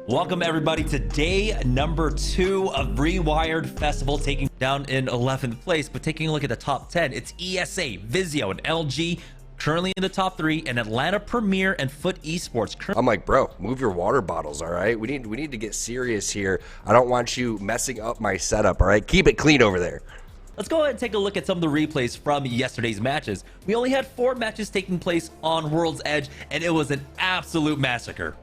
Welcome everybody to day number 2 of ReWired Festival, taking down in 11th place. But taking a look at the top 10, it's ESA, Vizio, and LG currently in the top 3, and Atlanta Premier and Foot Esports. I'm like, bro, move your water bottles, all right? We need to get serious here. I don't want you messing up my setup, all right? Keep it clean over there. Let's go ahead and take a look at some of the replays from yesterday's matches. We only had 4 matches taking place on World's Edge, and it was an absolute massacre.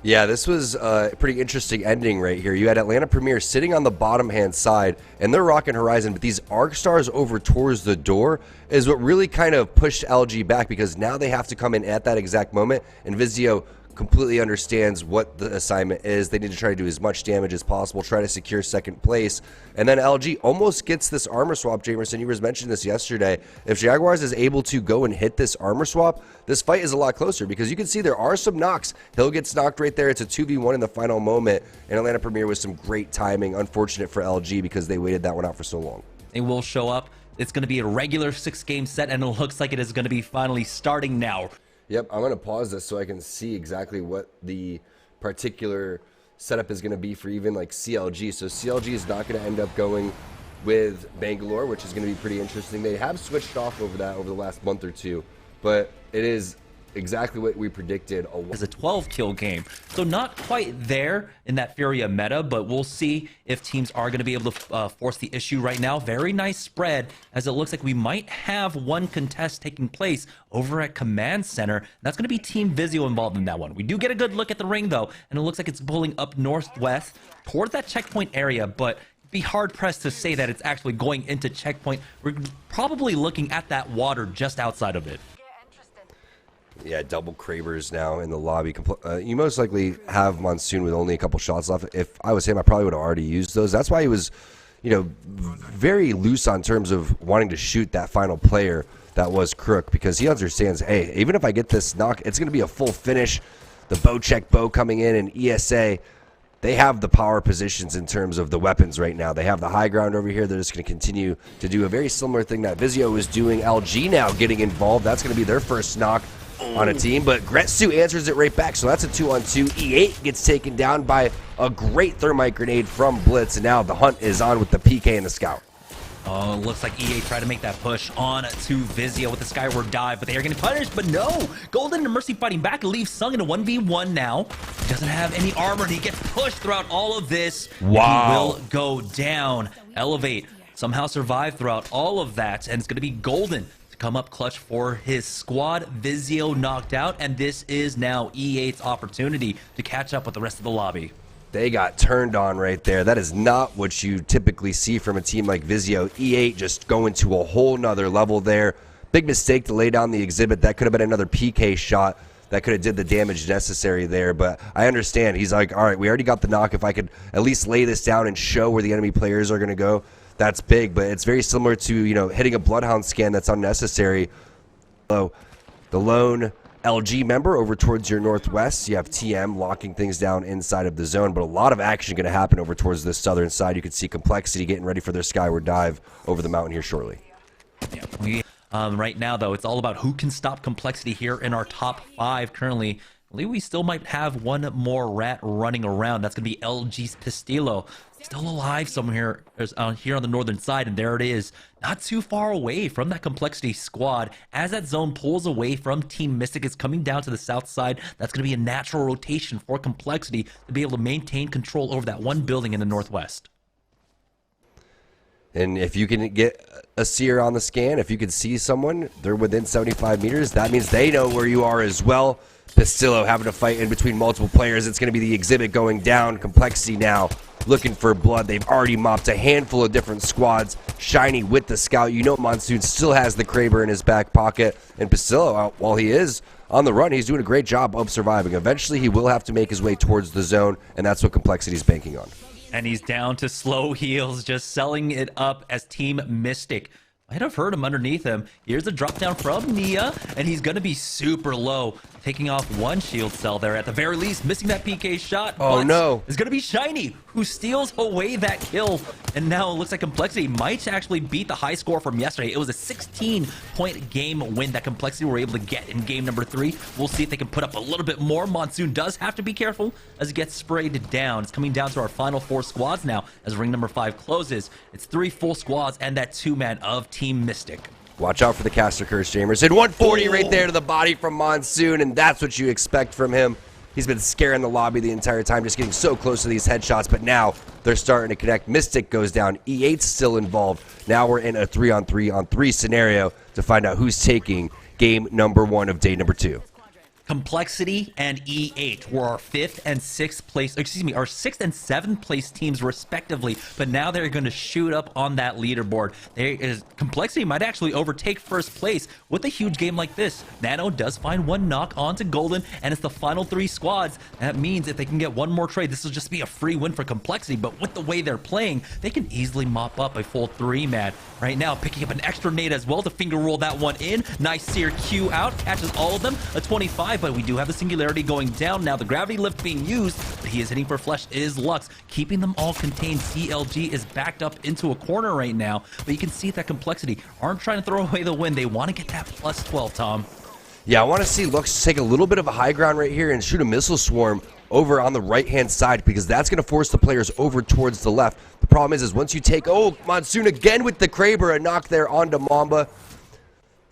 Yeah, this was a pretty interesting ending right here. You had Atlanta Premier sitting on the bottom hand side, and they're rocking Horizon, but these Arc Stars over towards the door is what really kind of pushed LG back, because now they have to come in at that exact moment, and Vizio completely understands what the assignment is. They need to try to do as much damage as possible, try to secure second place, and then LG almost gets this armor swap. Jamerson, you were mentioning this yesterday. If Jaguars is able to go and hit this armor swap, this fight is a lot closer, because you can see there are some knocks. Hill gets knocked right there. It's a 2v1 in the final moment, and Atlanta Premier with some great timing. Unfortunate for LG because they waited that one out for so long. They will show up. It's going to be a regular 6-game set, and it looks like it is going to be finally starting now. Yep, I'm going to pause this so I can see exactly what the particular setup is going to be for even like CLG. So CLG is not going to end up going with Bangalore, which is going to be pretty interesting. They have switched off over that over the last month or two, but it is exactly what we predicted. As a 12-kill game, so not quite there in that Furia meta, but we'll see if teams are going to be able to force the issue right now. Very nice spread, as it looks like we might have one contest taking place over at Command Center. That's going to be Team Vizio involved in that one. We do get a good look at the ring though, and it looks like it's pulling up northwest towards that checkpoint area, but be hard pressed to say that it's actually going into checkpoint. We're probably looking at that water just outside of it. Yeah, double Krabers now in the lobby. You most likely have Monsoon with only a couple shots left. If I was him, I probably would have already used those. That's why he was, you know, very loose on terms of wanting to shoot that final player that was Crook, because he understands, hey, even if I get this knock, it's going to be a full finish. The bow check bow coming in, and ESA, they have the power positions in terms of the weapons right now. They have the high ground over here. They're just going to continue to do a very similar thing that Vizio is doing. LG now getting involved. That's going to be their first knock on a team, but Gretsu answers it right back, so that's a 2-on-2. E8 gets taken down by a great thermite grenade from Blitz, and now the hunt is on with the PK and the Scout. Oh, looks like EA tried to make that push on to Vizio with the Skyward dive, but they are getting punished. But no, Golden and Mercy fighting back, leaves Sung in a 1v1 now. He doesn't have any armor, and he gets pushed throughout all of this. Wow. He will go down. Elevate somehow survive throughout all of that, and it's going to be Golden to come up clutch for his squad. Vizio knocked out, and this is now E8's opportunity to catch up with the rest of the lobby. They got turned on right there. That is not what you typically see from a team like Vizio. E8 just going to a whole nother level there. Big mistake to lay down the exhibit. That could have been another PK shot that could have did the damage necessary there, but I understand. He's like, all right, we already got the knock. If I could at least lay this down and show where the enemy players are going to go, that's big. But it's very similar to, you know, hitting a Bloodhound scan that's unnecessary. So the lone LG member over towards your northwest, you have TM locking things down inside of the zone, but a lot of action going to happen over towards the southern side. You can see Complexity getting ready for their skyward dive over the mountain here shortly. Yeah, right now, though, it's all about who can stop Complexity here in our top 5 currently. I believe we still might have one more rat running around. That's going to be LG's Pistillo. Still alive somewhere here on the northern side, and there it is. Not too far away from that Complexity squad. As that zone pulls away from Team Mystic, it's coming down to the south side. That's going to be a natural rotation for Complexity to be able to maintain control over that one building in the northwest. And if you can get a seer on the scan, if you can see someone, they're within 75 meters, that means they know where you are as well. Pistillo having to fight in between multiple players. It's going to be the exhibit going down. Complexity now looking for blood. They've already mopped a handful of different squads. Shiny with the Scout. You know Monsoon still has the Kraber in his back pocket. And Pistillo, while he is on the run, he's doing a great job of surviving. Eventually, he will have to make his way towards the zone, and that's what Complexity's banking on. And he's down to slow heals, just selling it up as Team Mystic Might have heard him underneath him. Here's a drop down from Nia, and he's going to be super low, taking off one shield cell there at the very least, missing that PK shot. Oh, no. It's going to be Shiny, who steals away that kill. And now it looks like Complexity might actually beat the high score from yesterday. It was a 16-point game win that Complexity were able to get in game number 3. We'll see if they can put up a little bit more. Monsoon does have to be careful as he gets sprayed down. It's coming down to our final 4 squads now as ring number 5 closes. It's 3 full squads and that 2-man of Team Mystic. Watch out for the caster curse, Jamers. And 140 right there to the body from Monsoon, and that's what you expect from him. He's been scaring the lobby the entire time, just getting so close to these headshots, but now they're starting to connect. Mystic goes down. E8's still involved. Now we're in a 3-on-3-on-3 scenario to find out who's taking game number 1 of day number 2. Complexity and E8 were our 5th and 6th place, our 6th and 7th place teams respectively, but now they're going to shoot up on that leaderboard. Complexity might actually overtake first place with a huge game like this. Nano does find one knock onto Golden, and it's the final 3 squads. That means if they can get one more trade, this will just be a free win for Complexity, but with the way they're playing, they can easily mop up a full 3-man. Right now, picking up an extra nade as well to finger roll that one in. Nice sear Q out, catches all of them, a 25, but we do have the singularity going down now. The gravity lift being used, but he is hitting for flesh is Lux, keeping them all contained. CLG is backed up into a corner right now, but you can see that Complexity aren't trying to throw away the win. They want to get that plus 12, Tom. Yeah, I want to see Lux take a little bit of a high ground right here and shoot a missile swarm over on the right-hand side, because that's going to force the players over towards the left. The problem is once you take, Monsoon again with the Kraber, a knock there onto Mamba.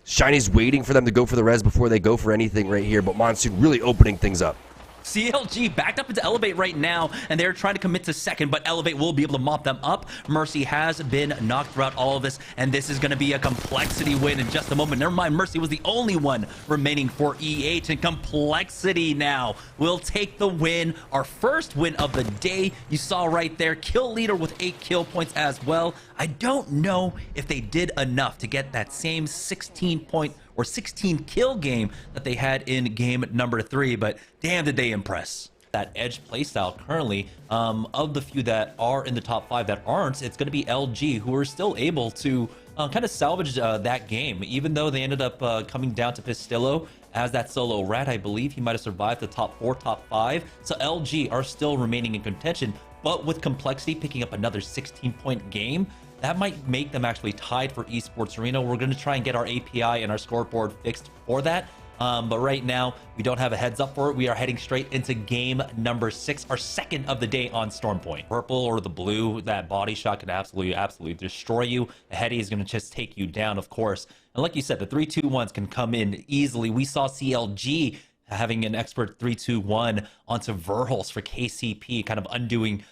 Shiny's waiting for them to go for the res before they go for anything right here, but Monsoon really opening things up. CLG backed up into Elevate right now, and they're trying to commit to second, but Elevate will be able to mop them up. Mercy has been knocked throughout all of this, and this is going to be a Complexity win in just a moment. Never mind, Mercy was the only one remaining for E8, and Complexity now will take the win. Our first win of the day. You saw right there, kill leader with 8 kill points as well. I don't know if they did enough to get that same 16-point or 16 kill game that they had in game number 3, but damn did they impress. That edge playstyle currently, of the few that are in the top 5 that aren't, it's going to be LG who are still able to kind of salvage that game, even though they ended up coming down to Pistillo as that solo rat. I believe he might have survived the top 4, top 5, so LG are still remaining in contention, but with Complexity picking up another 16-point game, that might make them actually tied for Esports Arena. We're going to try and get our API and our scoreboard fixed for that. But right now, we don't have a heads up for it. We are heading straight into game number 6, our second of the day on Stormpoint. Purple or the blue, that body shot can absolutely destroy you. A heady is going to just take you down, of course. And like you said, the 3-2-1s can come in easily. We saw CLG having an expert 3-2-1 onto Verhulst for KCP, kind of undoing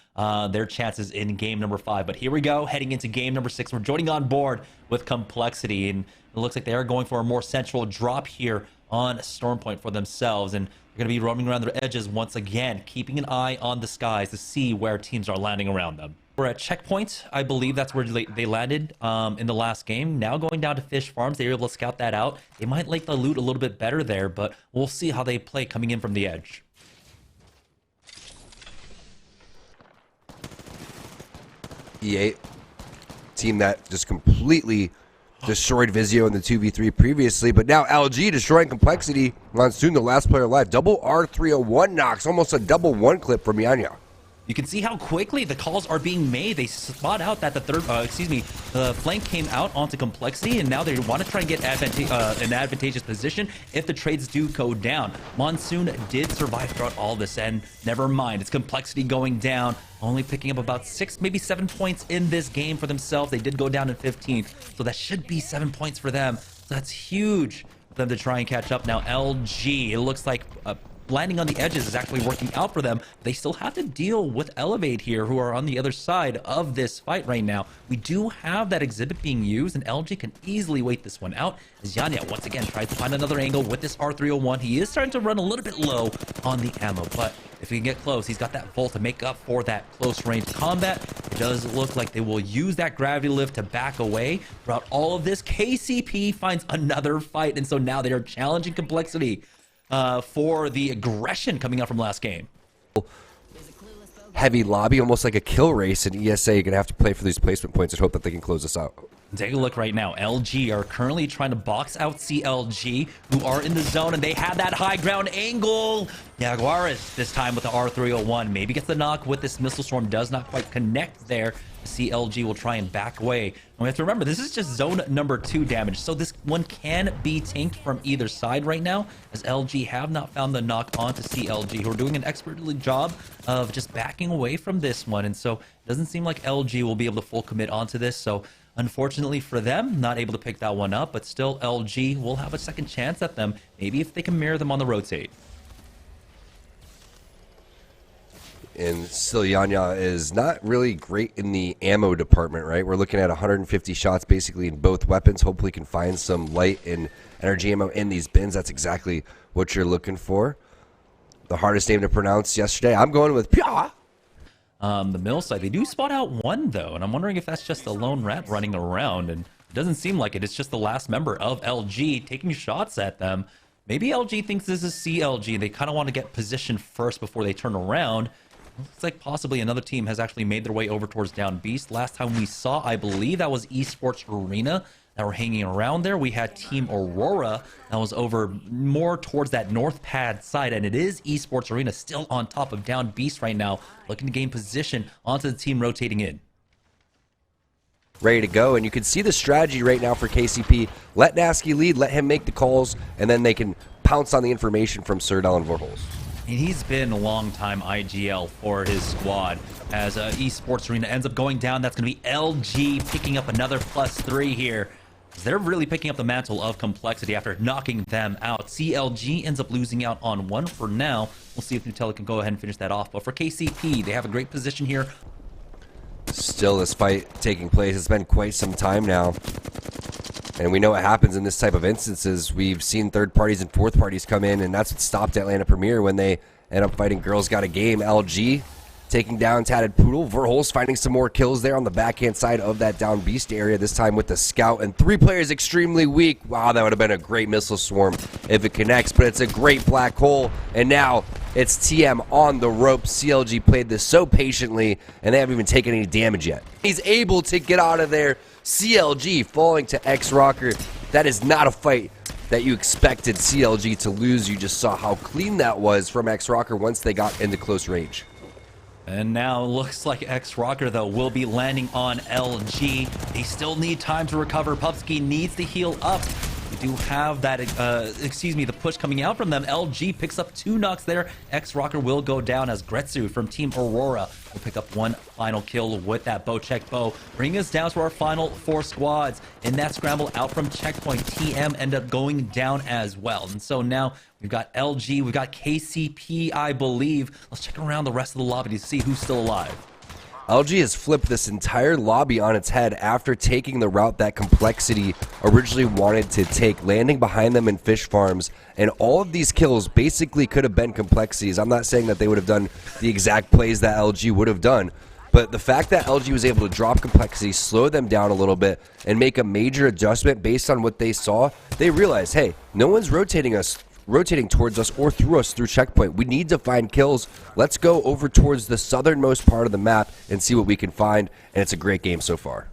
their chances in game number 5. But here we go, heading into game number 6. We're joining on board with Complexity, and it looks like they are going for a more central drop here on Stormpoint for themselves, and they're going to be roaming around their edges once again, keeping an eye on the skies to see where teams are landing around them. We're at checkpoint. I believe that's where they landed in the last game. Now going down to Fish Farms, they were able to scout that out. They might like the loot a little bit better there, but we'll see how they play coming in from the edge. E8, team that just completely destroyed Vizio in the 2v3 previously, but now LG destroying Complexity. Monsoon, the last player alive. Double R301 knocks, almost a double 1 clip from YanYa. You can see how quickly the calls are being made. They spot out that the flank came out onto Complexity, and now they want to try and get an advantageous position if the trades do go down. Monsoon did survive throughout all this, and never mind, it's Complexity going down, only picking up about 6, maybe 7 points in this game for themselves. They did go down in 15th, so that should be 7 points for them. So that's huge for them to try and catch up. Now LG, it looks like landing on the edges is actually working out for them. They still have to deal with Elevate here, who are on the other side of this fight right now. We do have that exhibit being used, and LG can easily wait this one out as YanYa once again tries to find another angle with this R301. He is starting to run a little bit low on the ammo, but if he can get close, he's got that volt to make up for that close range combat. It does look like they will use that gravity lift to back away. Throughout all of this, KCP finds another fight, and so now they are challenging Complexity for the aggression coming out from last game. Heavy lobby, almost like a kill race in ESA. You're going to have to play for these placement points and hope that they can close this out. Take a look right now. LG are currently trying to box out CLG, who are in the zone, and they have that high ground angle. Jaguares this time with the R301. Maybe gets the knock with this missile storm. Does not quite connect there. CLG will try and back away. And we have to remember, this is just zone number 2 damage. So this one can be tanked from either side right now, as LG have not found the knock onto CLG, who are doing an expertly job of just backing away from this one. And so it doesn't seem like LG will be able to full commit onto this. So unfortunately for them, not able to pick that one up, but still LG will have a second chance at them. Maybe if they can mirror them on the rotate. And still, YanYa is not really great in the ammo department, right? We're looking at 150 shots basically in both weapons. Hopefully can find some light and energy ammo in these bins. That's exactly what you're looking for. The hardest name to pronounce yesterday. I'm going with Pia. The mill side, they do spot out one though, and I'm wondering if that's just a lone rat running around, and it doesn't seem like it. It's just the last member of LG taking shots at them. Maybe LG thinks this is CLG. They kind of want to get positioned first before they turn around. Looks like possibly another team has actually made their way over towards Down Beast. Last time we saw, I believe that was Esports Arena that were hanging around there. We had Team Aurora that was over more towards that north pad side, and it is Esports Arena still on top of Down Beast right now, looking to gain position onto the team rotating in. Ready to go, and you can see the strategy right now for KCP. Let Nasky lead, let him make the calls, and then they can pounce on the information from Sirdal and Vorholz. And he's been a long-time IGL for his squad. As Esports Arena ends up going down, that's going to be LG picking up another +3 here. They're really picking up the mantle of complexity after knocking them out. CLG ends up losing out on one for now. We'll see if Nutella can go ahead and finish that off. But for KCP, they have a great position here. Still this fight taking place. It's been quite some time now. And we know what happens in this type of instances. We've seen third parties and fourth parties come in, and that's what stopped Atlanta Premier when they end up fighting Girls Got a Game. LG taking down Tatted Poodle. Vorholz finding some more kills there on the backhand side of that Down Beast area, this time with the Scout. And 3 players extremely weak. Wow, that would have been a great missile swarm if it connects, but it's a great black hole. And now it's TM on the rope. CLG played this so patiently, and they haven't even taken any damage yet. He's able to get out of there. CLG falling to X-Rocker. That is not a fight that you expected CLG to lose. You just saw how clean that was from X-Rocker once they got into close range. And now it looks like X-Rocker, though, will be landing on LG. They still need time to recover. Pupski needs to heal up. We do have that, the push coming out from them. LG picks up 2 knocks there. X-Rocker will go down as Gretsu from Team Aurora will pick up 1 final kill with that bow check bow. Bring us down to our final 4 squads. In that scramble out from checkpoint, TM end up going down as well. And so now we've got LG, we've got KCP, I believe. Let's check around the rest of the lobby to see who's still alive. LG has flipped this entire lobby on its head after taking the route that Complexity originally wanted to take, landing behind them in fish farms, and all of these kills basically could have been Complexity's. I'm not saying that they would have done the exact plays that LG would have done, but the fact that LG was able to drop Complexity, slow them down a little bit, and make a major adjustment based on what they saw, they realized, hey, no one's rotating towards us or through us through checkpoint. We need to find kills. Let's go over towards the southernmost part of the map and see what we can find, and it's a great game so far.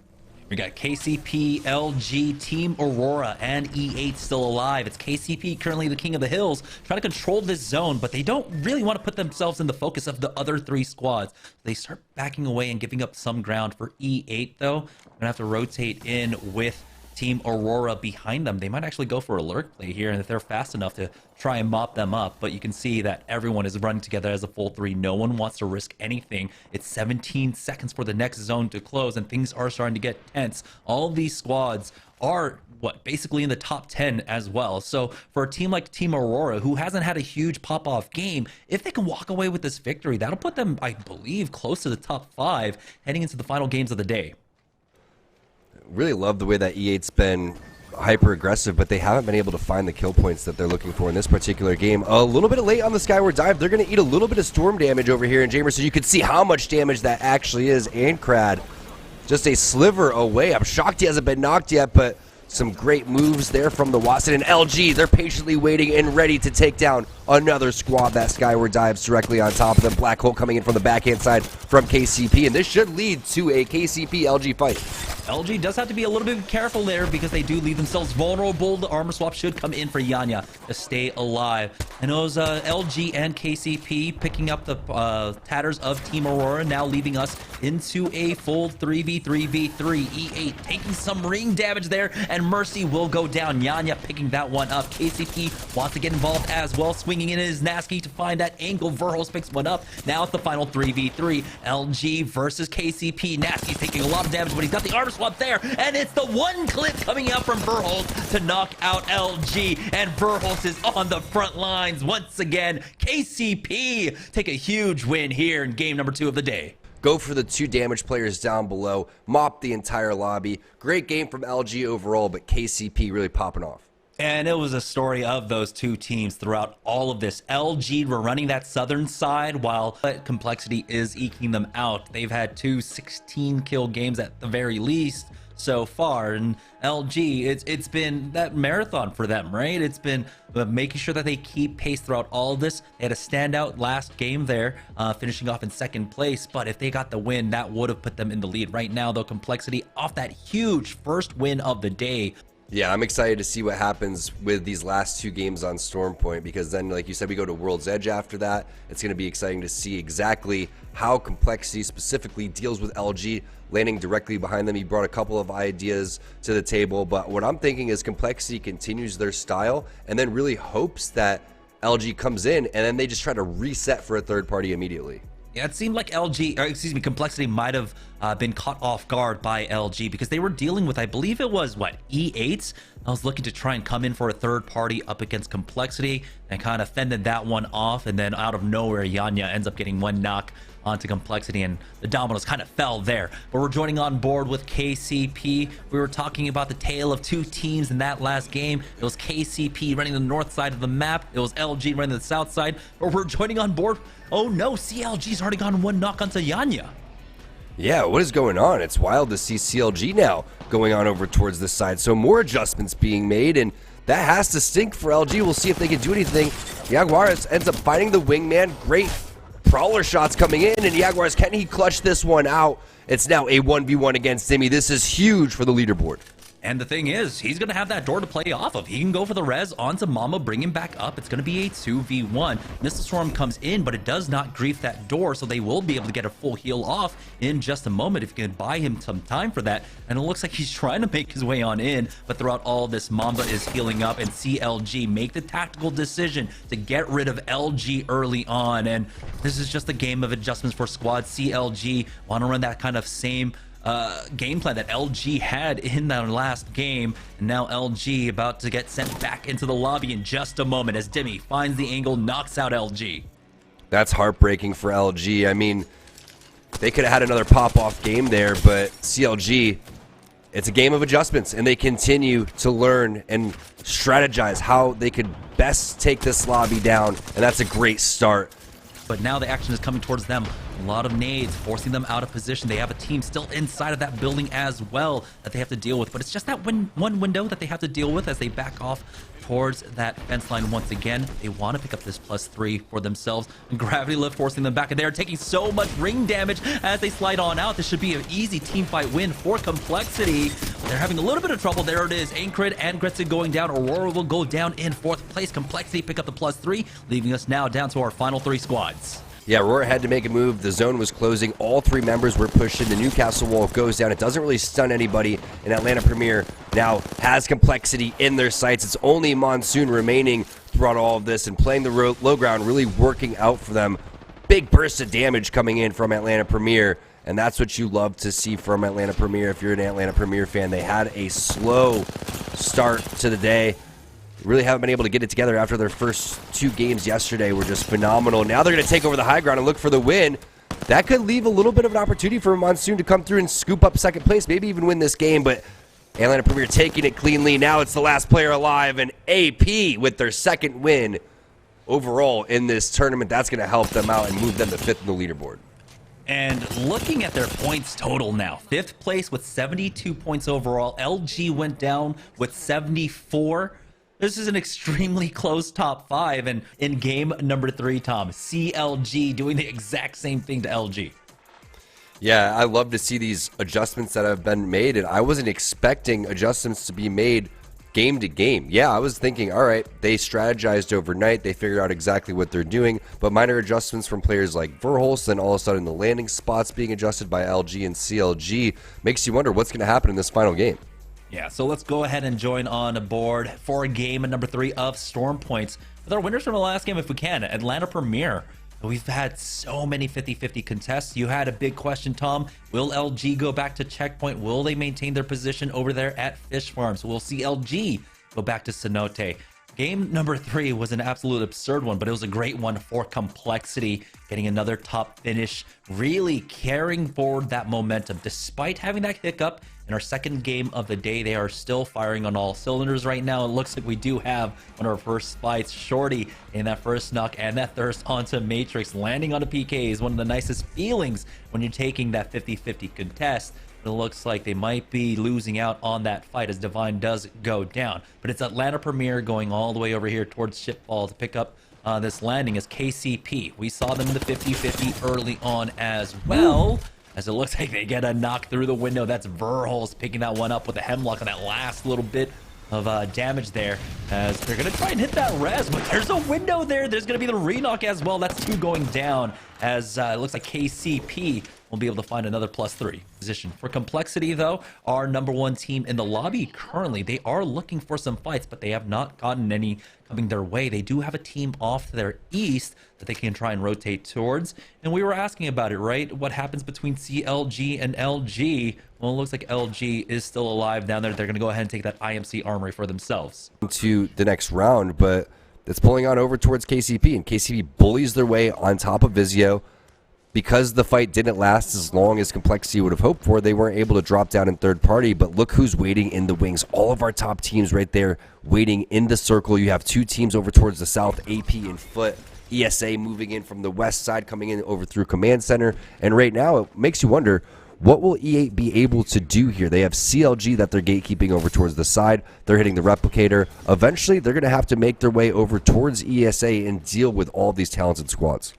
We got KCP, LG, Team Aurora, and E8 still alive. It's KCP, currently the king of the hills, trying to control this zone, but they don't really want to put themselves in the focus of the other 3 squads. They start backing away and giving up some ground. For E8, though, we're going to have to rotate in with Team Aurora behind them. They might actually go for a lurk play here, and if they're fast enough to try and mop them up, but you can see that everyone is running together as a full 3. No one wants to risk anything. It's 17 seconds for the next zone to close, and things are starting to get tense. All of these squads are basically in the top 10 as well. So for a team like Team Aurora, who hasn't had a huge pop-off game, if they can walk away with this victory, that'll put them, I believe, close to the top 5 heading into the final games of the day. Really love the way that E8's been hyper aggressive, but they haven't been able to find the kill points that they're looking for in this particular game. A little bit late on the skyward dive. They're going to eat a little bit of storm damage over here in Jamer, so you can see how much damage that actually is. And Crad just a sliver away. I'm shocked he hasn't been knocked yet, but some great moves there from the Watson. And LG, they're patiently waiting and ready to take down another squad that skyward dives directly on top of them. Black hole coming in from the backhand side from KCP, and this should lead to a KCP-LG fight. LG does have to be a little bit careful there because they do leave themselves vulnerable. The armor swap should come in for YanYa to stay alive. And it was LG and KCP picking up the tatters of Team Aurora, now leaving us into a full 3v3v3. E8 taking some ring damage there, and Mercy will go down. YanYa picking that one up. KCP wants to get involved as well, swinging in his Nasky to find that angle. Verhos picks one up. Now it's the final 3v3. LG versus KCP. Nasky's taking a lot of damage, but he's got the armor swap there, and it's the one clip coming out from Verhos to knock out LG, and Verhos is on the front lines once again. KCP take a huge win here in game number 2 of the day. Go for the 2 damage players down below, mop the entire lobby. Great game from LG overall, but KCP really popping off. And it was a story of those 2 teams throughout all of this. LG were running that southern side while Complexity is eking them out. They've had 2 16-kill games at the very least so far, and LG, it's been that marathon for them, right? It's been making sure that they keep pace throughout all of this. They had a standout last game there, finishing off in 2nd place, but if they got the win, that would have put them in the lead. Right now, though, Complexity off that huge first win of the day. Yeah, I'm excited to see what happens with these last 2 games on Storm Point, because then, like you said, we go to World's Edge after that. It's going to be exciting to see exactly how Complexity specifically deals with LG, landing directly behind them. He brought a couple of ideas to the table, but what I'm thinking is Complexity continues their style and then really hopes that LG comes in, and then they just try to reset for a third party immediately. Yeah, it seemed like Complexity might have been caught off guard by LG because they were dealing with, I believe it was, what, E8s? I was looking to try and come in for a third party up against Complexity and kind of fended that one off, and then out of nowhere, YanYa ends up getting one knock onto Complexity, and the dominoes kind of fell there. But we're joining on board with KCP. We were talking about the tale of 2 teams in that last game. It was KCP running the north side of the map. It was LG running the south side. But we're joining on board. Oh no, CLG's already gotten one knock onto YanYa. Yeah, what is going on? It's wild to see CLG now going on over towards this side. So more adjustments being made, and that has to stink for LG. We'll see if they can do anything. Jaguars ends up finding the wingman. Great Prowler shots coming in, and Jaguars, can he clutch this one out? It's now a 1v1 against Simi. This is huge for the leaderboard. And the thing is, he's going to have that door to play off of. He can go for the res onto Mama, bring him back up. It's going to be a 2v1. Missile Storm comes in, but it does not grief that door, so they will be able to get a full heal off in just a moment if you can buy him some time for that. And it looks like he's trying to make his way on in, but throughout all this, Mamba is healing up, and CLG make the tactical decision to get rid of LG early on. And this is just a game of adjustments for squad. CLG want to run that kind of same game plan that LG had in that last game, and now LG about to get sent back into the lobby in just a moment as Demi finds the angle, knocks out LG. That's heartbreaking for LG. I mean, they could have had another pop-off game there, but CLG, it's a game of adjustments, and they continue to learn and strategize how they could best take this lobby down, and that's a great start. But now the action is coming towards them. A lot of nades, forcing them out of position. They have a team still inside of that building as well that they have to deal with. But it's just that one window that they have to deal with as they back off towards that fence line once again. They want to pick up this +3 for themselves. And Gravity Lift forcing them back. And they're taking so much ring damage as they slide on out. This should be an easy team fight win for Complexity. They're having a little bit of trouble. There it is. Aincred and Gretson going down. Aurora will go down in 4th place. Complexity pick up the +3, leaving us now down to our final 3 squads. Yeah, Aurora had to make a move. The zone was closing. All 3 members were pushed in. The Newcastle wall goes down. It doesn't really stun anybody. And Atlanta Premier now has Complexity in their sights. It's only Monsoon remaining throughout all of this, and playing the low ground, really working out for them. Big burst of damage coming in from Atlanta Premier, and that's what you love to see from Atlanta Premier if you're an Atlanta Premier fan. They had a slow start to the day. Really haven't been able to get it together after their first 2 games yesterday were just phenomenal. Now they're going to take over the high ground and look for the win. That could leave a little bit of an opportunity for Monsoon to come through and scoop up 2nd place, maybe even win this game, but Atlanta Premier taking it cleanly. Now it's the last player alive, and AP with their 2nd win overall in this tournament. That's going to help them out and move them to 5th in the leaderboard. And looking at their points total now, 5th place with 72 points overall. LG went down with 74. This is an extremely close top 5, and in game number 3, Tom, CLG doing the exact same thing to LG. Yeah, I love to see these adjustments that have been made, and I wasn't expecting adjustments to be made game to game. Yeah, I was thinking, all right, they strategized overnight, they figured out exactly what they're doing, but minor adjustments from players like Verholst, and all of a sudden the landing spots being adjusted by LG and CLG makes you wonder what's going to happen in this final game. Yeah, so let's go ahead and join on board for game number 3 of Storm Points with our winners from the last game if we can, Atlanta Premier. We've had so many 50-50 contests. You had a big question, Tom. Will LG go back to checkpoint? Will they maintain their position over there at Fish Farms? We'll see LG go back to Cenote. Game number 3 was an absolute absurd one, but it was a great one for Complexity, getting another top finish, really carrying forward that momentum. Despite having that hiccup in our second game of the day, they are still firing on all cylinders right now. It looks like we do have one of our first fights, Shorty, in that first knock, and that thirst onto Matrix. Landing on a PK is one of the nicest feelings when you're taking that 50-50 contest. It looks like they might be losing out on that fight as Divine does go down. But it's Atlanta Premier going all the way over here towards Shipfall to pick up this landing as KCP. We saw them in the 50-50 early on as well, as it looks like they get a knock through the window. That's Verholst picking that one up with a Hemlock on that last little bit of damage there, as they're going to try and hit that res, but there's a window there. There's going to be the re-knock as well. That's 2 going down, as it looks like KCP will be able to find another +3 position. For Complexity, though, our #1 team in the lobby currently, they are looking for some fights, but they have not gotten any coming their way. They do have a team off to their east that they can try and rotate towards, and we were asking about it, right? What happens between CLG and LG? Well, it looks like LG is still alive down there. They're going to go ahead and take that IMC armory for themselves. To the next round, but it's pulling on over towards KCP, and KCP bullies their way on top of Vizio. Because the fight didn't last as long as Complexity would have hoped for, they weren't able to drop down in third party, but look who's waiting in the wings. All of our top teams right there waiting in the circle. You have 2 teams over towards the south, AP and Foot. ESA moving in from the west side, coming in over through Command Center. And right now, it makes you wonder, what will E8 be able to do here? They have CLG that they're gatekeeping over towards the side. They're hitting the Replicator. Eventually, they're going to have to make their way over towards ESA and deal with all these talented squads.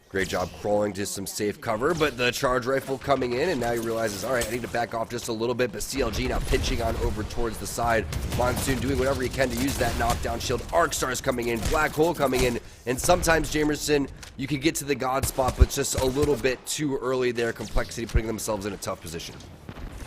Great job crawling to some safe cover, but the charge rifle coming in, and now he realizes, all right, I need to back off just a little bit, but CLG now pinching on over towards the side. Monsoon doing whatever he can to use that knockdown shield. Arcstar's coming in, Black Hole coming in, and sometimes, Jamerson, you could get to the God spot, but just a little bit too early there. Complexity putting themselves in a tough position.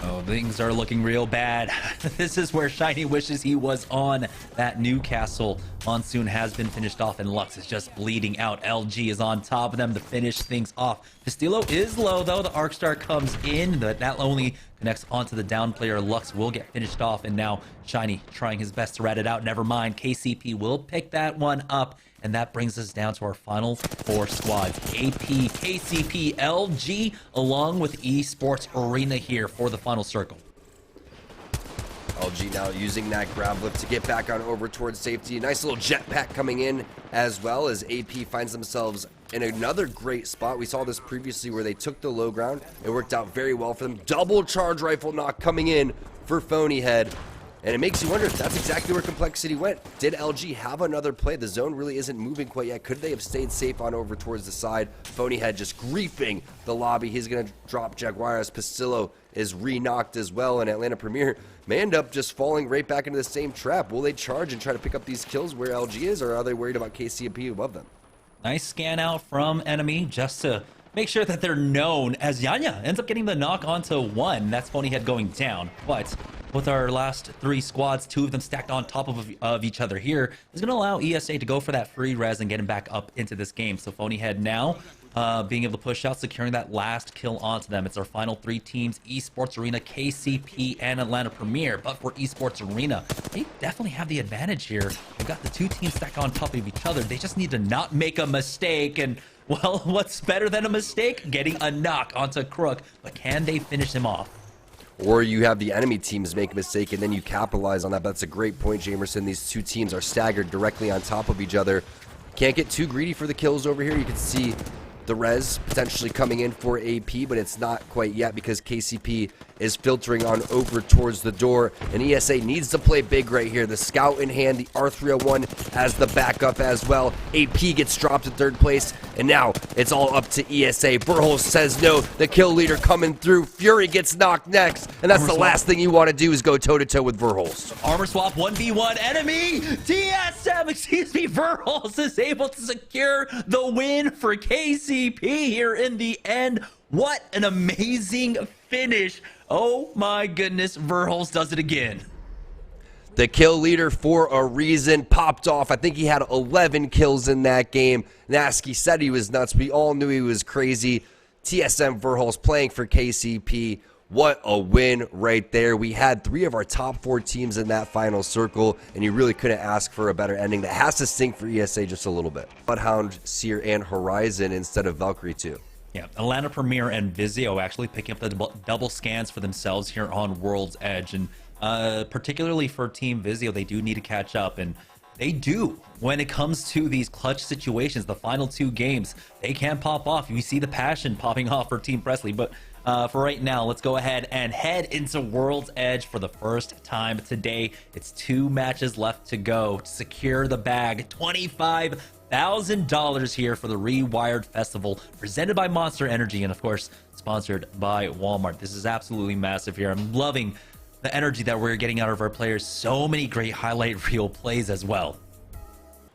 Oh, things are looking real bad. This is where Shiny wishes he was on that Newcastle. Monsoon has been finished off, and Lux is just bleeding out. LG is on top of them to finish things off. Pistillo is low, though. The Arcstar comes in, but that only connects onto the down player. Lux will get finished off, and now Shiny trying his best to rat it out. Never mind. KCP will pick that one up, and that brings us down to our final 4 squads. AP, KCP, LG, along with Esports Arena here for the final circle. LG now using that grab lift to get back on over towards safety. Nice little jetpack coming in as well, as AP finds themselves in another great spot. We saw this previously where they took the low ground. It worked out very well for them. Double charge rifle knock coming in for Phony Head. And it makes you wonder if that's exactly where Complexity went. Did LG have another play? The zone really isn't moving quite yet. Could they have stayed safe on over towards the side? Phony Head just griefing the lobby. He's going to drop Jaguar as Pistillo is re-knocked as well. And Atlanta Premier may end up just falling right back into the same trap. Will they charge and try to pick up these kills where LG is, or are they worried about KCP above them? Nice scan out from enemy just to make sure that they're known, as YanYa ends up getting the knock onto 1. That's Phony Head going down. But with our last 3 squads, 2 of them stacked on top of each other here, is going to allow ESA to go for that free res and get him back up into this game. So Phony Head now being able to push out, securing that last kill onto them. It's our final 3 teams, Esports Arena, KCP, and Atlanta Premier. But for Esports Arena, they definitely have the advantage here. They've got the 2 teams stacked on top of each other. They just need to not make a mistake, and well, what's better than a mistake? Getting a knock onto Crook, but can they finish him off? Or you have the enemy teams make a mistake and then you capitalize on that. That's a great point, Jamerson. These 2 teams are staggered directly on top of each other. Can't get too greedy for the kills over here. You can see the res potentially coming in for AP, but it's not quite yet because KCP is filtering on over towards the door, and ESA needs to play big right here. The scout in hand, the R301 as the backup as well. AP gets dropped in third place, and now it's all up to ESA. Verholz says no. The kill leader coming through. Fury gets knocked next, and that's the last thing you want to do is go toe-to-toe with Verholz. Armor swap, 1v1 enemy. Verholz is able to secure the win for KCP here in the end. What an amazing finish. Oh my goodness, Verholz does it again. The kill leader for a reason popped off. I think he had 11 kills in that game. Nasky said he was nuts. We all knew he was crazy. TSM Verholz playing for KCP. What a win right there. We had 3 of our top 4 teams in that final circle, and you really couldn't ask for a better ending. That has to sink for ESA just a little bit. Bloodhound, Seer, and Horizon instead of Valkyrie 2. Yeah, Atlanta Premier and Vizio actually picking up the double scans for themselves here on World's Edge. And particularly for Team Vizio, they do need to catch up. And they do when it comes to these clutch situations. The final 2 games, they can pop off. You see the passion popping off for Team Presley. But for right now, let's go ahead and head into World's Edge for the first time today. It's 2 matches left to go to secure the bag. $25,000 here for the ReWired Festival, presented by Monster Energy and, of course, sponsored by Walmart. This is absolutely massive here. I'm loving the energy that we're getting out of our players. So many great highlight reel plays as well.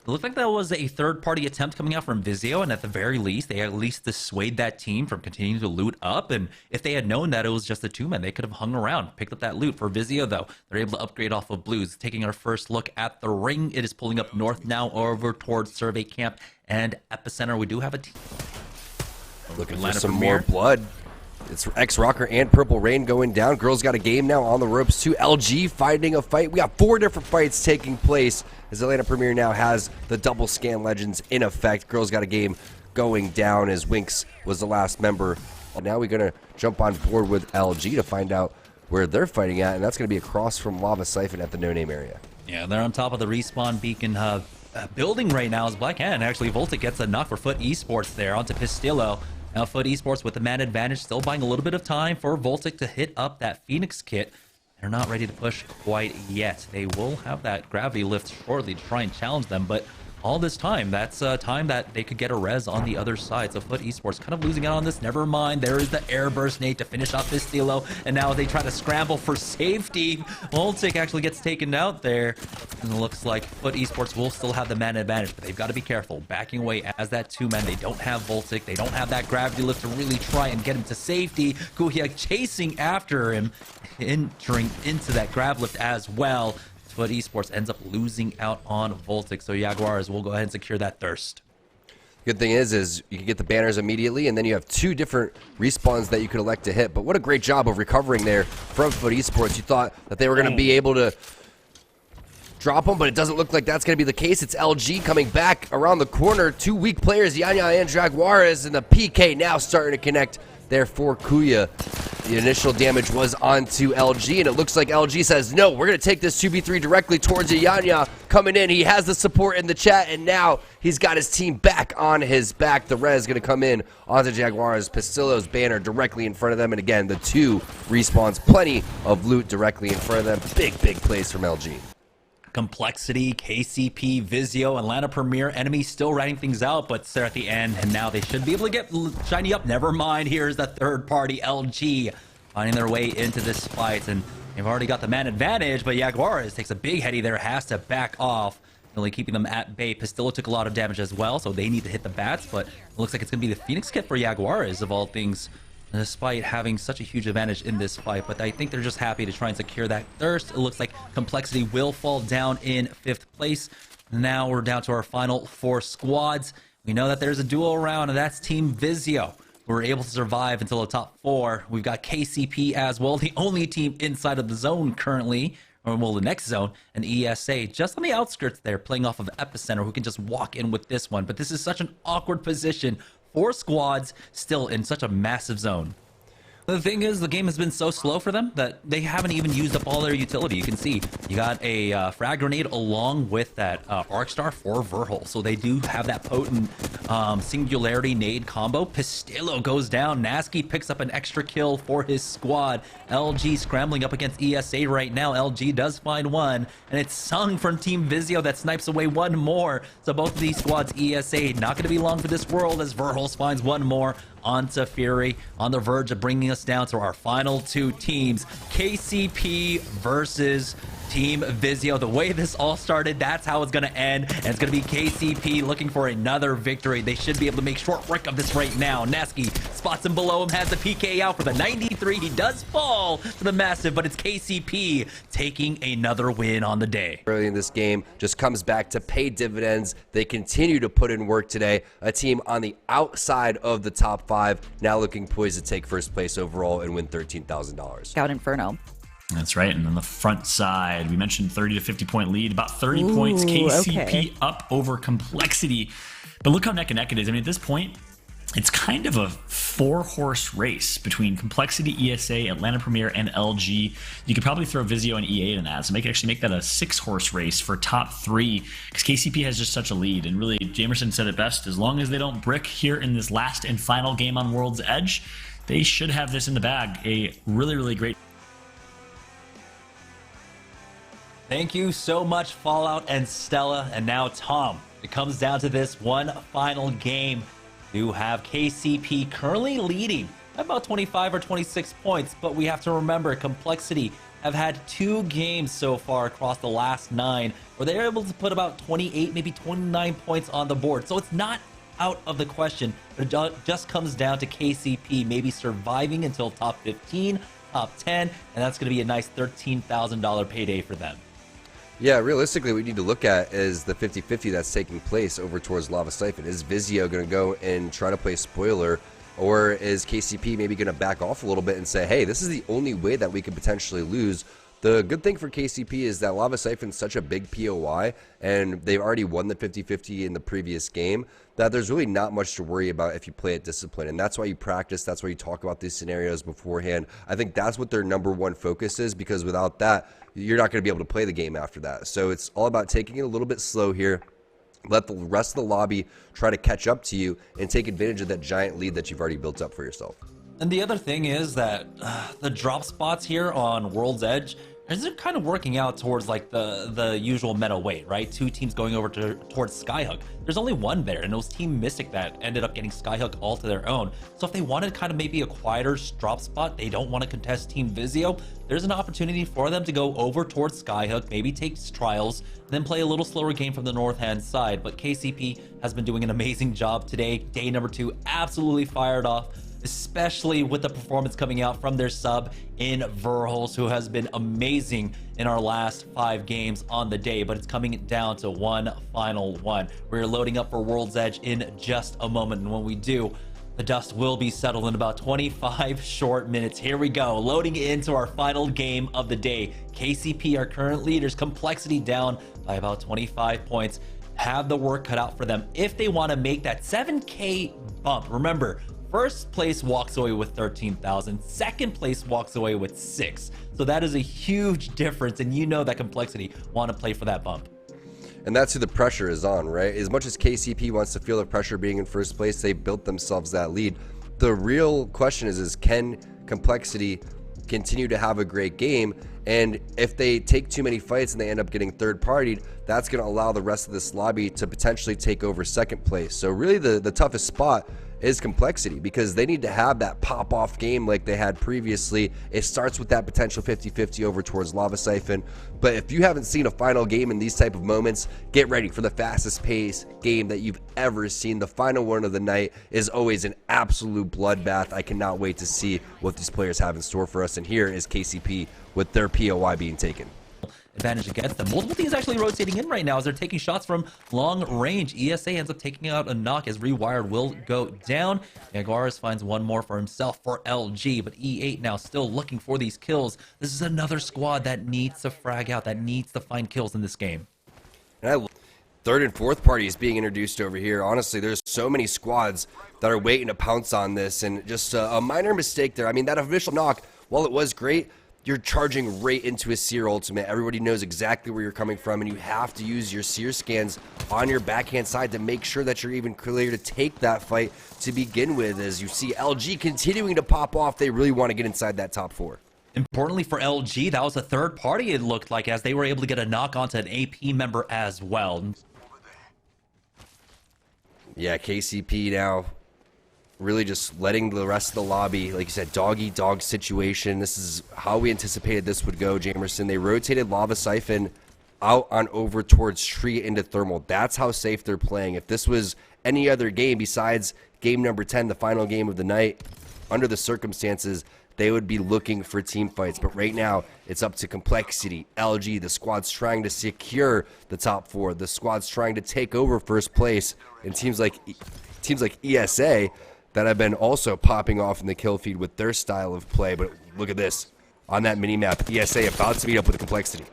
It looked like that was a third-party attempt coming out from Vizio, and at the very least, they at least dissuade that team from continuing to loot up. And if they had known that it was just a 2-man, they could have hung around, picked up that loot. For Vizio, though, they're able to upgrade off of blues. Taking our first look at the ring, it is pulling up north now over towards Survey Camp and Epicenter. We do have a team. Looking for some more blood. It's X-Rocker and Purple Rain going down. Girls got a game now on the ropes too. LG fighting a fight. We got 4 different fights taking place as Atlanta Premier now has the double scan legends in effect. Girls got a game going down as Winx was the last member. Now we're going to jump on board with LG to find out where they're fighting at, and that's going to be across from Lava Siphon at the no-name area. Yeah, they're on top of the respawn beacon building right now as Black Hand. Actually, Voltic gets a knock for Foot Esports there onto Pistillo. Now Foot Esports with the man advantage, still buying a little bit of time for Voltic to hit up that Phoenix kit. They're not ready to push quite yet. They will have that gravity lift shortly to try and challenge them, but all this time, that's time that they could get a res on the other side. So Foot Esports kind of losing out on this. Never mind, there is the air burst nade to finish off this Stilo, and now they try to scramble for safety. Voltic actually gets taken out there, and it looks like Foot Esports will still have the man advantage, but they've got to be careful. Backing away as that 2-man. They don't have Voltic. They don't have that gravity lift to really try and get him to safety. Guhia chasing after him, entering into that grav lift as well. Foot Esports ends up losing out on Voltic, so Jaguars will go ahead and secure that thirst. Good thing is you can get the banners immediately, and then you have 2 different respawns that you could elect to hit. But what a great job of recovering there from Foot Esports. You thought that they were going to be able to drop them, but it doesn't look like that's going to be the case. It's LG coming back around the corner. 2 weak players, YanYa and Jaguars, and the PK now starting to connect there for Kuya. The initial damage was onto LG, and it looks like LG says, no, we're going to take this 2v3 directly towards YanYa coming in. He has the support in the chat, and now he's got his team back on his back. The res going to come in onto Jaguars. Pistillo's banner directly in front of them, and again, the 2 respawns. Plenty of loot directly in front of them. Big plays from LG. Complexity, KCP, Vizio, Atlanta Premier, enemy still writing things out, but they're at the end, and now they should be able to get shiny up. Never mind, here's the third party, LG, finding their way into this fight, and they've already got the man advantage, but Jaguars takes a big heady there, has to back off, really keeping them at bay. Pistillo took a lot of damage as well, so they need to hit the bats, but it looks like it's going to be the Phoenix kit for Jaguars, of all things, despite having such a huge advantage in this fight. But I think they're just happy to try and secure that thirst. It looks like Complexity will fall down in 5th place. Now we're down to our final 4 squads. We know that there's a duo around, and that's Team Vizio. We're able to survive until the top 4. We've got KCP as well, the only team inside of the zone currently, or well, the next zone, and ESA just on the outskirts there, playing off of Epicenter, who can just walk in with this one. But this is such an awkward position. 4 squads still in such a massive zone. The thing is, the game has been so slow for them that they haven't even used up all their utility. You can see you got a frag grenade along with that arc star for Verhul, so they do have that potent singularity nade combo. Pistillo goes down. Nasky picks up an extra kill for his squad. LG scrambling up against ESA right now. LG does find one, and it's Sung from Team Vizio that snipes away one more. So both of these squads, ESA, not going to be long for this world as Verhul finds one more onto Fury, on the verge of bringing us down to our final two teams, KCP versus Team Vizio. The way this all started, that's how it's going to end, and it's going to be KCP looking for another victory. They should be able to make short work of this right now. Nasky spots him below him, has the PK out for the 93. He does fall to the massive, but it's KCP taking another win on the day. Early in this game just comes back to pay dividends. They continue to put in work today. A team on the outside of the top 5, now looking poised to take first place overall and win $13,000. Scout Inferno. That's right. And on the front side, we mentioned 30 to 50 point lead, about 30 points. KCP up over Complexity. But look how neck and neck it is. I mean, at this point, it's kind of a 4-horse race between Complexity, ESA, Atlanta Premier, and LG. You could probably throw Vizio and EA in that. So actually make that a 6-horse race for top 3, because KCP has just such a lead. And really, Jamerson said it best, as long as they don't brick here in this last and final game on World's Edge, they should have this in the bag. A really, really great. Thank you so much, Fallout and Stella. And now, Tom, it comes down to this one final game. You have KCP currently leading at about 25 or 26 points, but we have to remember Complexity have had 2 games so far across the last 9 where they're able to put about 28, maybe 29 points on the board. So it's not out of the question, but it just comes down to KCP maybe surviving until top 15, top 10, and that's going to be a nice $13,000 payday for them. Yeah, realistically, what we need to look at is the 50-50 that's taking place over towards Lava Siphon. Is Vizio going to go and try to play spoiler, or is KCP maybe going to back off a little bit and say, hey, this is the only way that we could potentially lose? The good thing for KCP is that Lava Siphon's such a big POI, and they've already won the 50-50 in the previous game, that there's really not much to worry about if you play it disciplined. And that's why you practice, that's why you talk about these scenarios beforehand. I think that's what their #1 focus is, because without that, you're not going to be able to play the game after that. So it's all about taking it a little bit slow here. Let the rest of the lobby try to catch up to you and take advantage of that giant lead that you've already built up for yourself. And the other thing is that the drop spots here on World's Edge, is it kind of working out towards like the usual meta way, right? 2 teams going over towards Skyhook. There's only one there, and it was Team Mystic that ended up getting Skyhook all to their own. So if they wanted kind of maybe a quieter drop spot, they don't want to contest Team Vizio, there's an opportunity for them to go over towards Skyhook, maybe take trials, then play a little slower game from the north-hand side. But KCP has been doing an amazing job today. Day #2, absolutely fired off, especially with the performance coming out from their sub in Verhul, who has been amazing in our last 5 games on the day. But it's coming down to one final one. We're loading up for World's Edge in just a moment, and when we do, the dust will be settled in about 25 short minutes. Here we go, loading into our final game of the day. KCP, our current leaders, Complexity down by about 25 points. Have the work cut out for them if they want to make that 7K bump. Remember, first place walks away with 13,000. Second place walks away with 6. So that is a huge difference, and you know that Complexity want to play for that bump. And that's who the pressure is on, right? As much as KCP wants to feel the pressure being in first place, they built themselves that lead. The real question is can Complexity continue to have a great game? And if they take too many fights and they end up getting third-partied, that's going to allow the rest of this lobby to potentially take over second place. So really the toughest spot is Complexity, because they need to have that pop-off game like they had previously. It starts with that potential 50-50 over towards Lava Siphon. But if you haven't seen a final game in these type of moments, get ready for the fastest pace game that you've ever seen. The final one of the night is always an absolute bloodbath. I cannot wait to see what these players have in store for us. And here is KCP with their POI being taken. Advantage against them. Multiple teams actually rotating in right now as they're taking shots from long range. ESA ends up taking out a knock as ReWired will go down. Jaguars finds one more for himself for LG, but E8 now still looking for these kills. This is another squad that needs to frag out, that needs to find kills in this game. third and fourth parties being introduced over here. Honestly, there's so many squads that are waiting to pounce on this, and just a minor mistake there. I mean, that initial knock, while it was great, you're charging right into a seer ultimate. Everybody knows exactly where you're coming from, and you have to use your seer scans on your backhand side to make sure that you're even clear to take that fight to begin with. As you see LG continuing to pop off, they really want to get inside that top 4. Importantly for LG, that was a third party, it looked like, as they were able to get a knock onto an AP member as well. Yeah, KCP now really just letting the rest of the lobby, like you said, dog-eat-dog situation. This is how we anticipated this would go, Jamerson. They rotated Lava Siphon out on over towards Tree into Thermal. That's how safe they're playing. If this was any other game besides game number 10, the final game of the night, under the circumstances, they would be looking for team fights. But right now, it's up to Complexity, LG. The squad's trying to secure the top 4. The squad's trying to take over first place. And teams like ESA that have been also popping off in the kill feed with their style of play. But look at this. On that mini-map, ESA about to meet up with Complexity.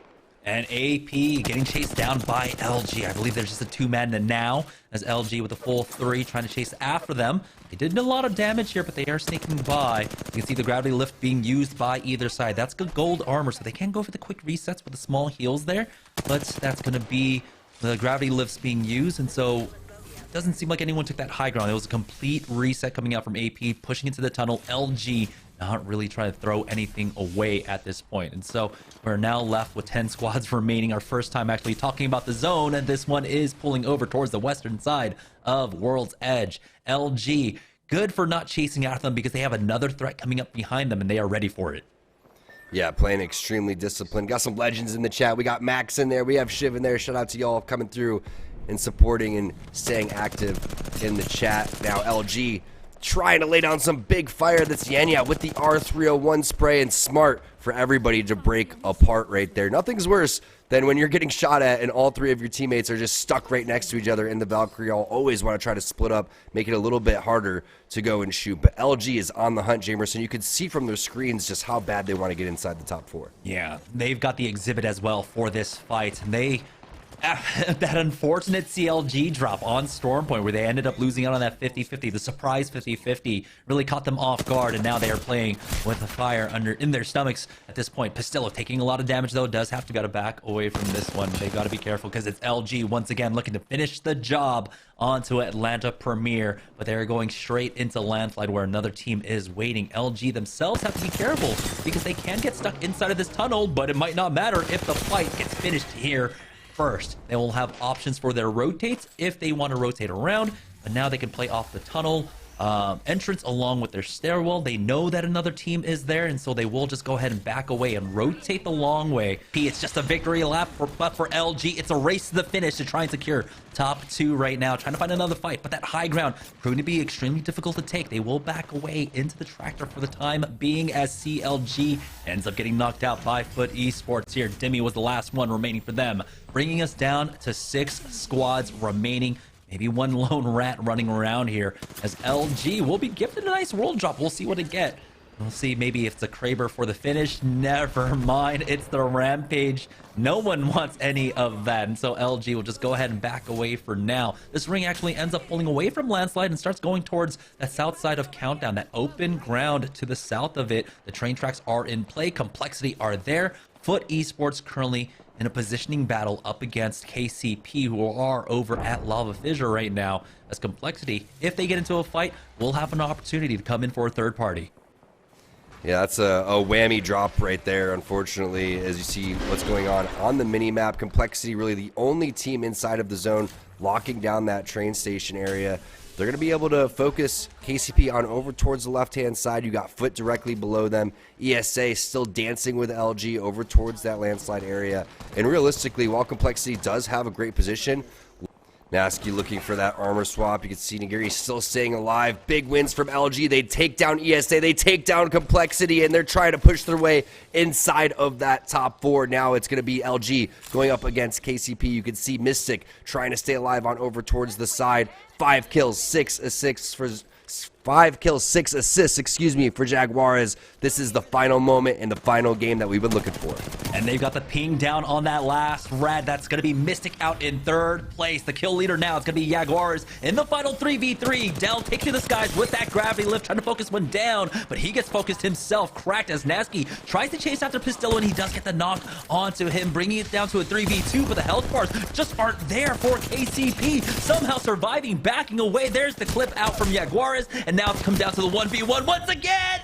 And AP getting chased down by LG. I believe there's just a 2-man now, as LG with a full 3 trying to chase after them. They did a lot of damage here, but they are sneaking by. You can see the gravity lift being used by either side. That's good gold armor, so they can go for the quick resets with the small heals there. But that's going to be the gravity lifts being used, and so it doesn't seem like anyone took that high ground. It was a complete reset coming out from AP, pushing into the tunnel. LG not really trying to throw anything away at this point. And so we're now left with 10 squads remaining. Our first time actually talking about the zone, and this one is pulling over towards the western side of World's Edge. LG, good for not chasing after them because they have another threat coming up behind them and they are ready for it. Yeah, playing extremely disciplined. Got some legends in the chat. We got Max in there. We have Shiv in there. Shout out to y'all coming through and supporting and staying active in the chat. Now LG trying to lay down some big fire. That's YanYa with the R301 spray, and smart for everybody to break apart right there. Nothing's worse than when you're getting shot at and all 3 of your teammates are just stuck right next to each other in the Valkyrie. I'll always want to try to split up, make it a little bit harder to go and shoot. But LG is on the hunt, Jamerson. You can see from their screens just how bad they want to get inside the top 4. Yeah, they've got the exhibit as well for this fight. They that unfortunate CLG drop on Storm Point where they ended up losing out on that 50-50, the surprise 50-50 really caught them off guard, and now they are playing with the fire in their stomachs at this point. Pastillo taking a lot of damage though, does have to got to back away from this one. They've got to be careful because it's LG once again looking to finish the job onto Atlanta Premier, but they're going straight into Landslide where another team is waiting. LG themselves have to be careful because they can get stuck inside of this tunnel, but it might not matter if the fight gets finished here first. They will have options for their rotates if they want to rotate around, but now they can play off the tunnel entrance along with their stairwell. They know that another team is there, and so they will just go ahead and back away and rotate the long way. It's just a victory lap for LG. It's a race to the finish to try and secure top 2 right now, trying to find another fight, but that high ground proving to be extremely difficult to take. They will back away into the tractor for the time being as CLG ends up getting knocked out by Foot Esports here. Demi was the last one remaining for them, bringing us down to 6 squads remaining. Maybe one lone rat running around here as LG will be gifted a nice world drop. We'll see what it get. We'll see maybe if it's a Kraber for the finish. Never mind. It's the Rampage. No one wants any of that. And so LG will just go ahead and back away for now. This ring actually ends up pulling away from Landslide and starts going towards that south side of Countdown, that open ground to the south of it. The train tracks are in play. Complexity are there. Foot Esports currently in a positioning battle up against KCP, who are over at Lava Fissure right now. As Complexity, if they get into a fight, will have an opportunity to come in for a third party. Yeah, that's a whammy drop right there, unfortunately, as you see what's going on the mini-map. Complexity really the only team inside of the zone locking down that train station area. They're going to be able to focus KCP on over towards the left-hand side. You got Foot directly below them. ESA still dancing with LG over towards that landslide area. And realistically, while Complexity does have a great position, Nasky looking for that armor swap. You can see Nagiri still staying alive. Big wins from LG. They take down ESA. They take down Complexity, and they're trying to push their way inside of that top 4. Now it's going to be LG going up against KCP. You can see Mystic trying to stay alive on over towards the side. 5 kills, 6 assists for 5 kills, 6 assists, for Jaguares. This is the final moment and the final game that we've been looking for. And they've got the ping down on that last red. That's going to be Mystic out in third place. The kill leader now is going to be Jaguars in the final 3v3. Dell takes to the skies with that gravity lift, trying to focus one down, but he gets focused himself. Cracked as Nasky tries to chase after Pistillo, and he does get the knock onto him, bringing it down to a 3v2, but the health bars just aren't there for KCP. Somehow surviving, backing away. There's the clip out from Jaguars, and now it's come down to the 1v1 once again.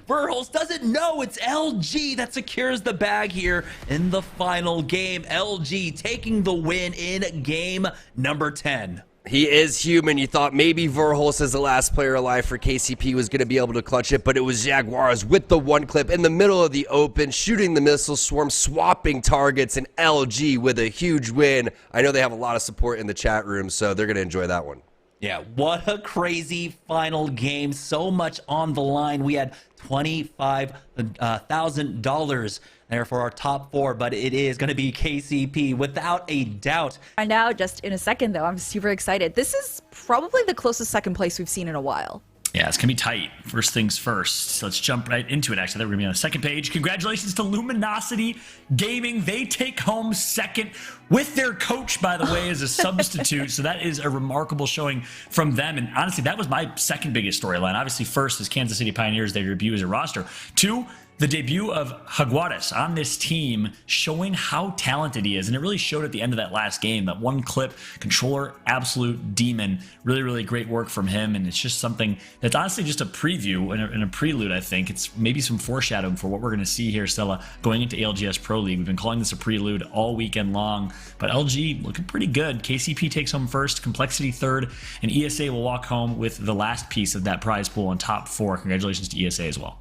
Verholz doesn't know it's LG that secures the bag here in the final game. LG taking the win in game number 10. He is human. You thought maybe Verholz, as the last player alive for KCP, was going to be able to clutch it, but it was Jaguars with the one clip in the middle of the open, shooting the missile swarm, swapping targets, and LG with a huge win. I know they have a lot of support in the chat room, so they're going to enjoy that one. Yeah, what a crazy final game. So much on the line. We had $25,000 there for our top four, but it is going to be KCP without a doubt. And now, just in a second, though, I'm super excited. This is probably the closest second place we've seen in a while. Yeah, it's going to be tight. First things first. So let's jump right into it. Actually, we're going to be on the second page. Congratulations to Luminosity Gaming. They take home second with their coach, by the way, as a substitute. So that is a remarkable showing from them. And honestly, that was my second biggest storyline. Obviously, first is Kansas City Pioneers, their debut as a roster. Two, the debut of Jaguares on this team, showing how talented he is. And it really showed at the end of that last game. That one clip, controller, absolute demon. Really, really great work from him. And it's just something that's honestly just a preview and a prelude, I think. It's maybe some foreshadowing for what we're going to see here, Stella, going into ALGS Pro League. We've been calling this a prelude all weekend long. But LG looking pretty good. KCP takes home first, Complexity third, and ESA will walk home with the last piece of that prize pool on top four. Congratulations to ESA as well.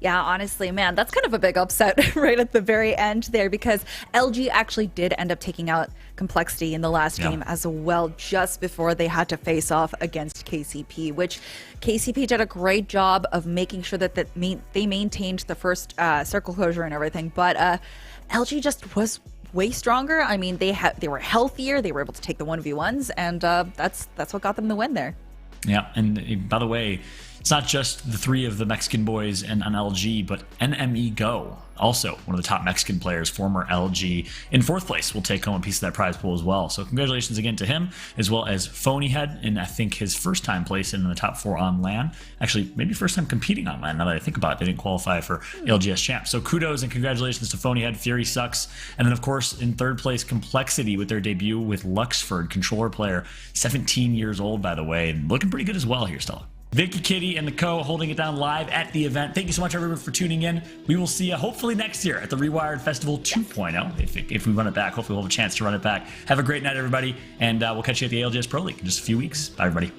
Yeah, honestly, man, that's kind of a big upset right at the very end there, because LG actually did end up taking out Complexity in the last game as well, just before they had to face off against KCP, which KCP did a great job of making sure that they maintained the first circle closure and everything. But LG just was way stronger. I mean, they were healthier. They were able to take the 1v1s, and that's what got them the win there. Yeah, and by the way, it's not just the three of the Mexican boys and on LG, but NME Go, also one of the top Mexican players, former LG, in fourth place, will take home a piece of that prize pool as well. So congratulations again to him, as well as Phonyhead, in I think his first time placing in the top four on LAN. Actually, maybe first time competing on LAN, now that I think about it. They didn't qualify for LGS champ. So kudos and congratulations to Phonyhead. Fury sucks. And then, of course, in third place, Complexity with their debut with Luxford, controller player, 17 years old, by the way, and looking pretty good as well here, Stella. Vicky, Kitty, and the co holding it down live at the event. Thank you so much, everyone, for tuning in. We will see you hopefully next year at the ReWired Festival 2.0. If we run it back, hopefully we'll have a chance to run it back. Have a great night, everybody, and we'll catch you at the ALGS Pro League in just a few weeks. Bye, everybody.